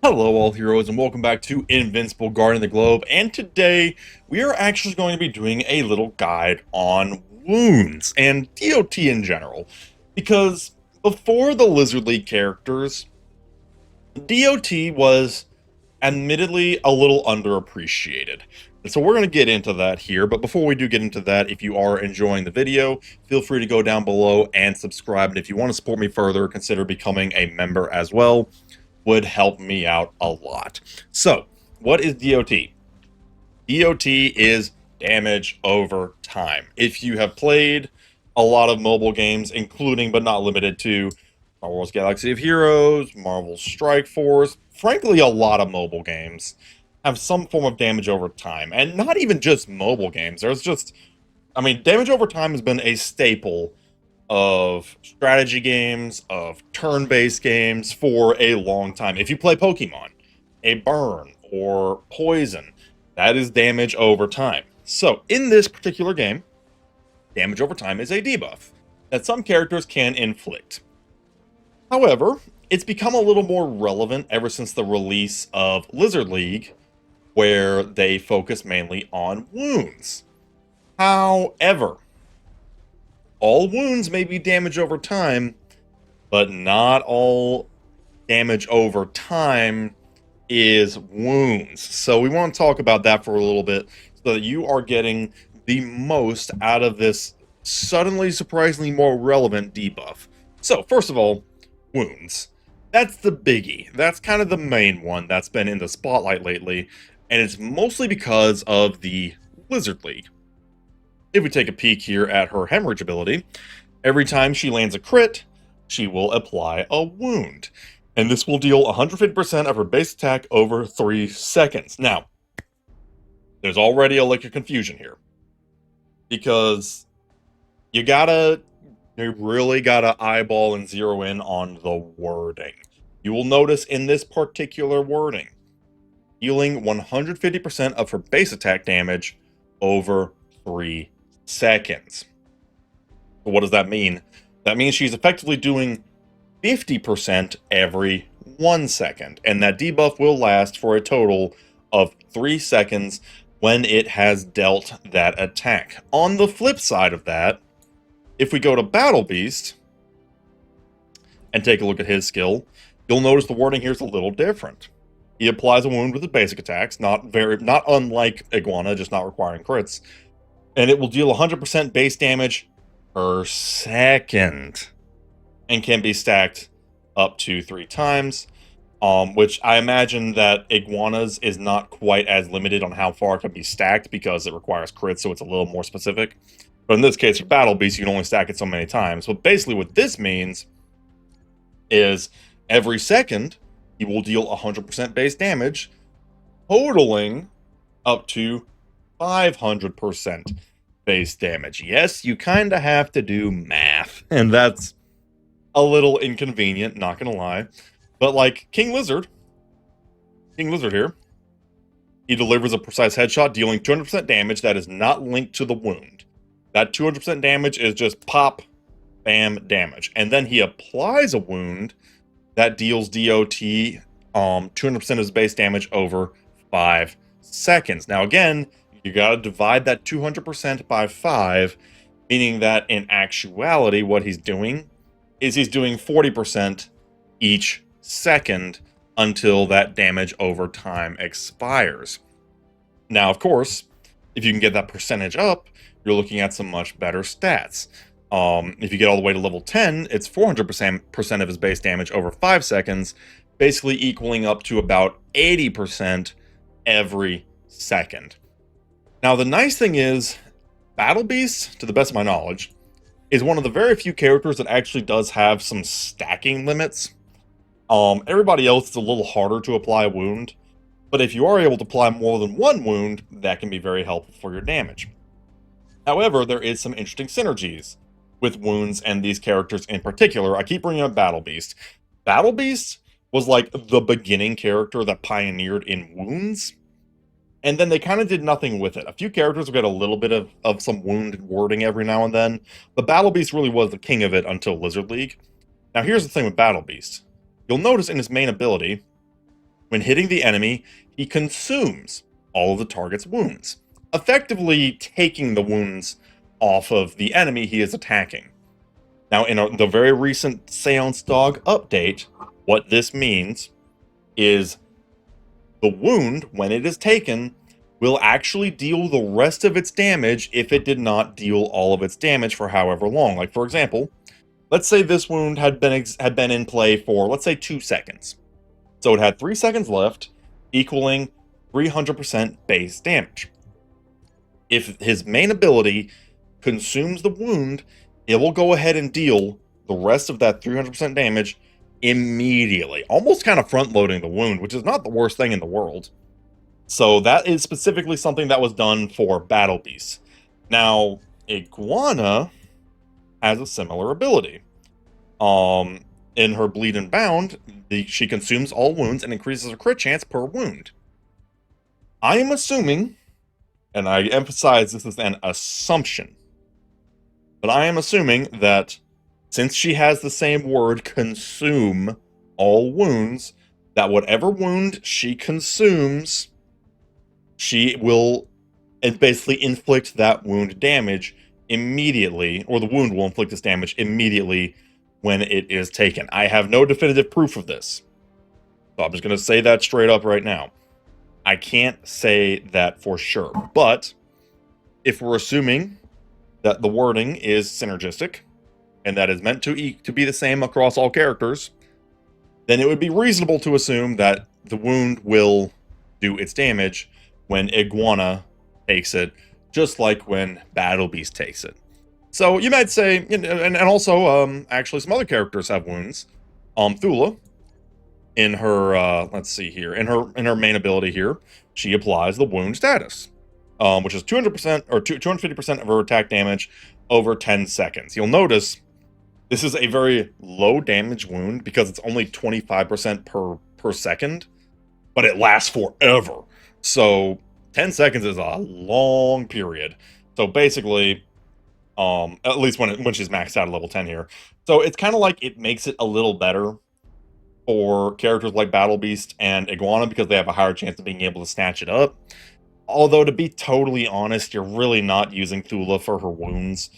Hello all heroes and welcome back to Invincible Guarding the Globe, and today we are actually going to be doing a little guide on wounds and DoT in general, because before the Lizard League characters, DoT was admittedly a little underappreciated. And so we're going to get into that here, but before we do get into that, if you are enjoying the video, feel free to go down below and subscribe, and if you want to support me further, consider becoming a member as well. Would help me out a lot. So, what is DoT? DoT is damage over time. If you have played a lot of mobile games, including but not limited to Marvel's Galaxy of Heroes, Marvel's Strike Force, frankly, a lot of mobile games have some form of damage over time. And not even just mobile games. Damage over time has been a staple of strategy games, of turn-based games for a long time. If you play Pokemon, a burn or poison, that is damage over time. So in this particular game, damage over time is a debuff that some characters can inflict. However, it's become a little more relevant ever since the release of Lizard League, where they focus mainly on wounds. However, all wounds may be damage over time, but not all damage over time is wounds. So we want to talk about that for a little bit so that you are getting the most out of this suddenly surprisingly more relevant debuff. So first of all, wounds. That's the biggie. That's kind of the main one that's been in the spotlight lately, and it's mostly because of the Lizard League. If we take a peek here at her hemorrhage ability, every time she lands a crit, she will apply a wound. And this will deal 150% of her base attack over 3 seconds. Now, there's already a lick of confusion here. Because you really gotta eyeball and zero in on the wording. You will notice in this particular wording, dealing 150% of her base attack damage over 3 seconds. So what does that mean? That means she's effectively doing 50% every 1 second, and that debuff will last for a total of 3 seconds when it has dealt that attack. On the flip side of that, if we go to Battle Beast and take a look at his skill, you'll notice the wording here is a little different. He applies a wound with his basic attacks, not unlike Iguana, just not requiring crits. And it will deal 100% base damage per second. And can be stacked up to 3 times. Which I imagine that Iguana's is not quite as limited on how far it can be stacked because it requires crits, so it's a little more specific. But in this case, for Battle Beast, you can only stack it so many times. But basically what this means is every second, you will deal 100% base damage, totaling up to 500% base damage. Yes, you kind of have to do math, and that's a little inconvenient, not gonna lie. But like King Lizard here, he delivers a precise headshot, dealing 200% damage that is not linked to the wound. That 200% damage is just pop, bam, damage. And then he applies a wound that deals DoT 200% of his base damage over 5 seconds. Now again, you gotta divide that 200% by 5, meaning that in actuality, what he's doing is he's doing 40% each second until that damage over time expires. Now, of course, if you can get that percentage up, you're looking at some much better stats. If you get all the way to level 10, it's 400% of his base damage over 5 seconds, basically equaling up to about 80% every second. Now, the nice thing is, Battle Beast, to the best of my knowledge, is one of the very few characters that actually does have some stacking limits. Everybody else is a little harder to apply a wound, but if you are able to apply more than 1 wound, that can be very helpful for your damage. However, there is some interesting synergies with wounds and these characters in particular. I keep bringing up Battle Beast. Battle Beast was like the beginning character that pioneered in wounds, and then they kind of did nothing with it. A few characters will get a little bit of some wound wording every now and then, but Battle Beast really was the king of it until Lizard League. Now here's the thing with Battle Beast. You'll notice in his main ability, When hitting the enemy, he consumes all of the target's wounds, effectively taking the wounds off of the enemy he is attacking. Now, in the very recent Seance Dog update, what this means is the wound, when it is taken, will actually deal the rest of its damage if it did not deal all of its damage for however long. Like, for example, let's say this wound had been in play for, let's say, 2 seconds. So it had 3 seconds left, equaling 300% base damage. If his main ability consumes the wound, it will go ahead and deal the rest of that 300% damage immediately, almost kind of front-loading the wound, which is not the worst thing in the world. So that is specifically something that was done for Battle Beasts. Now, Iguana has a similar ability. In her Bleed and Bound, she consumes all wounds and increases her crit chance per wound. I am assuming, and I emphasize this is an assumption, but I am assuming that since she has the same word, consume all wounds, that whatever wound she consumes, she will basically inflict that wound damage immediately, or the wound will inflict this damage immediately when it is taken. I have no definitive proof of this, so I'm just going to say that straight up right now. I can't say that for sure, but if we're assuming that the wording is synergistic, and that is meant to be the same across all characters, then it would be reasonable to assume that the wound will do its damage when Iguana takes it, just like when Battle Beast takes it. So you might say, and also, actually some other characters have wounds. Thula, in her, let's see here, in her main ability here, she applies the wound status, which is 200% or 250% of her attack damage over 10 seconds. You'll notice this is a very low damage wound because it's only 25% per second, but it lasts forever. So 10 seconds is a long period. So basically, at least when she's maxed out at level 10 here. So it's kind of like it makes it a little better for characters like Battle Beast and Iguana because they have a higher chance of being able to snatch it up. Although, to be totally honest, you're really not using Thula for her wounds.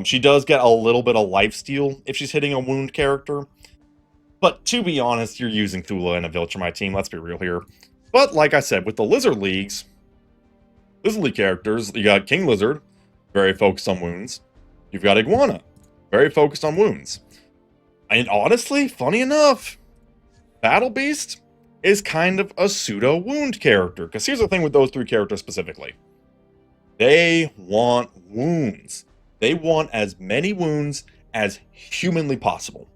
She does get a little bit of lifesteal if she's hitting a wound character. But to be honest, you're using Thula in a Viltrumite team, let's be real here. But like I said, with the Lizard League characters, you got King Lizard, very focused on wounds. You've got Iguana, very focused on wounds. And honestly, funny enough, Battle Beast is kind of a pseudo-wound character. Because here's the thing with those three characters specifically. They want wounds. They want as many wounds as humanly possible.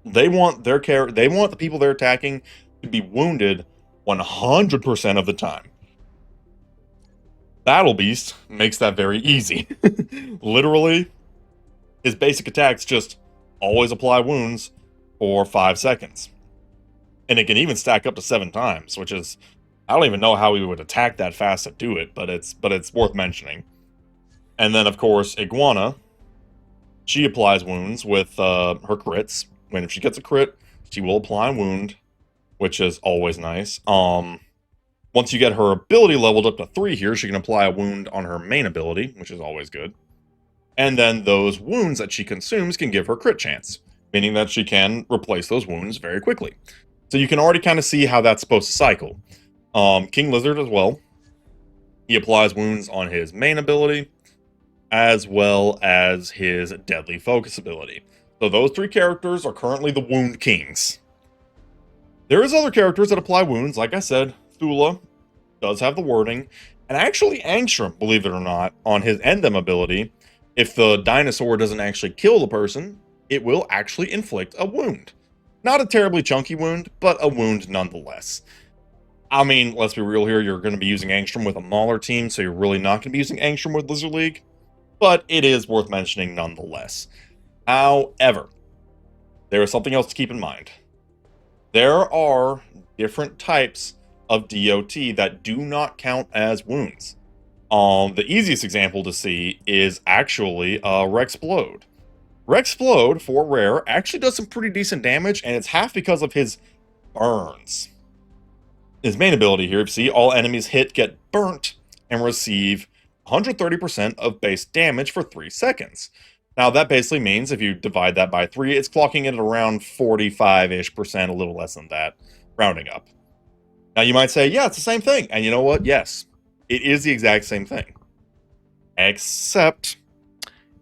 They want the people they're attacking to be wounded 100% of the time. Battle Beast makes that very easy. Literally, his basic attacks just always apply wounds for 5 seconds. And it can even stack up to 7 times, which is, I don't even know how he would attack that fast to do it, but it's worth mentioning. And then, of course, Iguana, she applies wounds with her crits. If she gets a crit, she will apply a wound, which is always nice. Once you get her ability leveled up to 3 here, she can apply a wound on her main ability, which is always good. And then those wounds that she consumes can give her crit chance, meaning that she can replace those wounds very quickly. So you can already kind of see how that's supposed to cycle. King Lizard as well. He applies wounds on his main ability, as well as his Deadly Focus ability. So those 3 characters are currently the Wound Kings. There is other characters that apply wounds. Like I said, Thula does have the wording. And actually Angstrom, believe it or not, on his Endem ability, if the dinosaur doesn't actually kill the person, it will actually inflict a wound. Not a terribly chunky wound, but a wound nonetheless. I mean, let's be real here, you're going to be using Angstrom with a Mauler team, so you're really not going to be using Angstrom with Lizard League. But it is worth mentioning nonetheless. However, there is something else to keep in mind. There are different types of DoT that do not count as wounds. The easiest example to see is actually Rexplode. Rexplode, for rare, actually does some pretty decent damage, and it's half because of his burns. His main ability here, if you see, all enemies hit get burnt and receive 130% of base damage for 3 seconds. Now, that basically means if you divide that by 3, it's clocking it at around 45-ish percent, a little less than that, rounding up. Now, you might say, yeah, it's the same thing. And you know what? Yes, it is the exact same thing. Except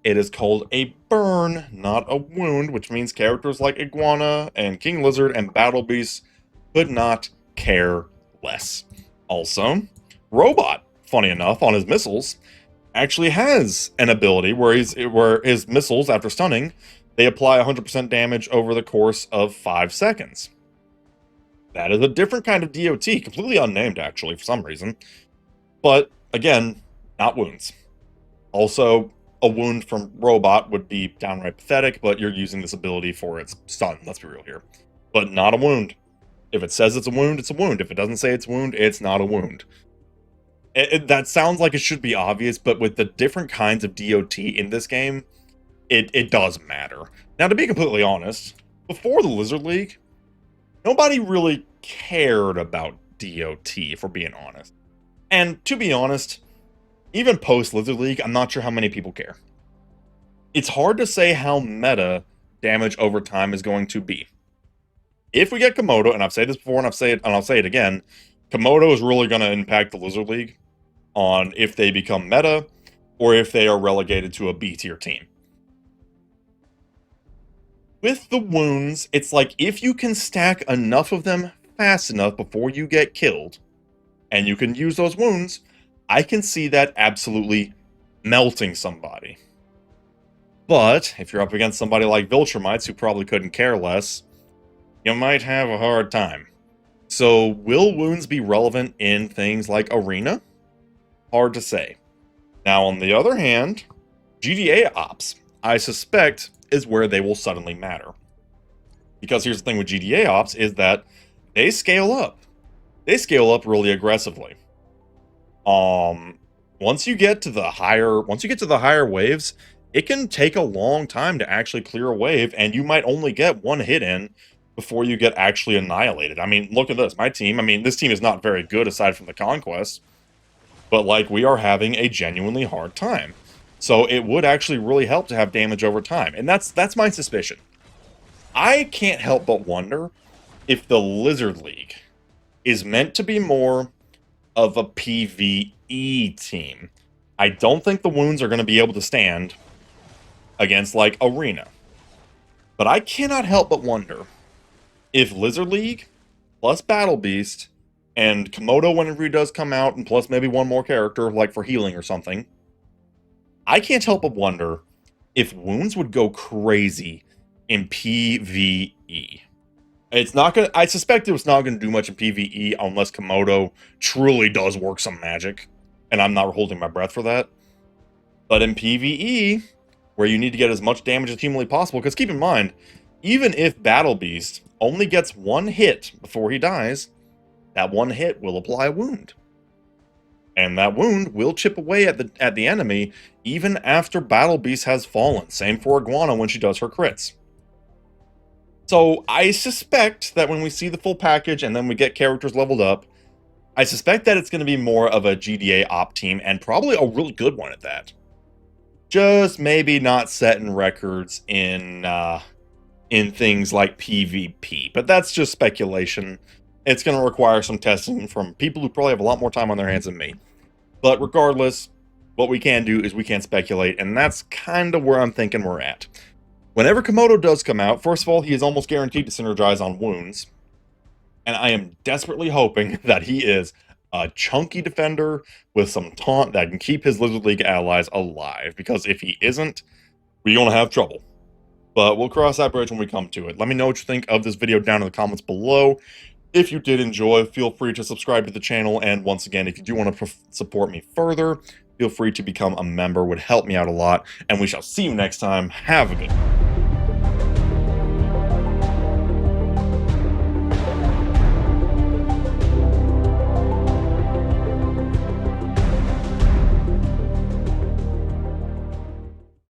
it is called a burn, not a wound, which means characters like Iguana and King Lizard and Battle Beast could not care less. Also, Robot, funny enough, on his missiles, actually has an ability where his missiles, after stunning, they apply 100% damage over the course of 5 seconds. That is a different kind of DoT, completely unnamed actually for some reason. But again, not wounds. Also, a wound from Robot would be downright pathetic, but you're using this ability for its stun, let's be real here. But not a wound. If it says it's a wound, it's a wound. If it doesn't say it's a wound, it's not a wound. That sounds like it should be obvious, but with the different kinds of DoT in this game, it does matter. Now, to be completely honest, before the Lizard League, nobody really cared about DoT, if we're being honest. And to be honest, even post-Lizard League, I'm not sure how many people care. It's hard to say how meta damage over time is going to be. If we get Komodo, and I've said this before and I'll say it again, Komodo is really going to impact the Lizard League on if they become meta or if they are relegated to a B-tier team. With the wounds, it's like if you can stack enough of them fast enough before you get killed, and you can use those wounds, I can see that absolutely melting somebody. But if you're up against somebody like Viltrumites, who probably couldn't care less, you might have a hard time. So will wounds be relevant in things like Arena? Hard to say. Now, on the other hand, GDA ops, I suspect, is where they will suddenly matter. Because here's the thing with GDA ops is that they scale up. They scale up really aggressively. Once you get to the higher waves, it can take a long time to actually clear a wave, and you might only get one hit in before you get actually annihilated. I mean, look at this. My team, this team is not very good aside from the conquest, but like we are having a genuinely hard time. So it would actually really help to have damage over time, and that's my suspicion. I can't help but wonder if the Lizard League is meant to be more of a PvE team. I don't think the wounds are going to be able to stand against, like, Arena. But I cannot help but wonder if Lizard League, plus Battle Beast, and Komodo whenever he does come out, and plus maybe one more character, like for healing or something, I can't help but wonder if wounds would go crazy in PvE. It's not gonna. I suspect it was not gonna do much in PvE unless Komodo truly does work some magic, and I'm not holding my breath for that. But in PvE, where you need to get as much damage as humanly possible, because keep in mind, even if Battle Beast only gets one hit before he dies, that one hit will apply a wound, and that wound will chip away at the enemy even after Battle Beast has fallen. Same for Iguana when she does her crits. So I suspect that when we see the full package and then we get characters leveled up, I suspect that it's going to be more of a GDA op team, and probably a really good one at that. Just maybe not setting records in things like PvP, but that's just speculation. It's going to require some testing from people who probably have a lot more time on their hands than me. But regardless, what we can do is we can speculate, and that's kind of where I'm thinking we're at. Whenever Komodo does come out, first of all, he is almost guaranteed to synergize on wounds. And I am desperately hoping that he is a chunky defender with some taunt that can keep his Lizard League allies alive. Because if he isn't, we're going to have trouble. But we'll cross that bridge when we come to it. Let me know what you think of this video down in the comments below. If you did enjoy, feel free to subscribe to the channel. And once again, if you do want to support me further, feel free to become a member. Would help me out a lot. And we shall see you next time. Have a good one.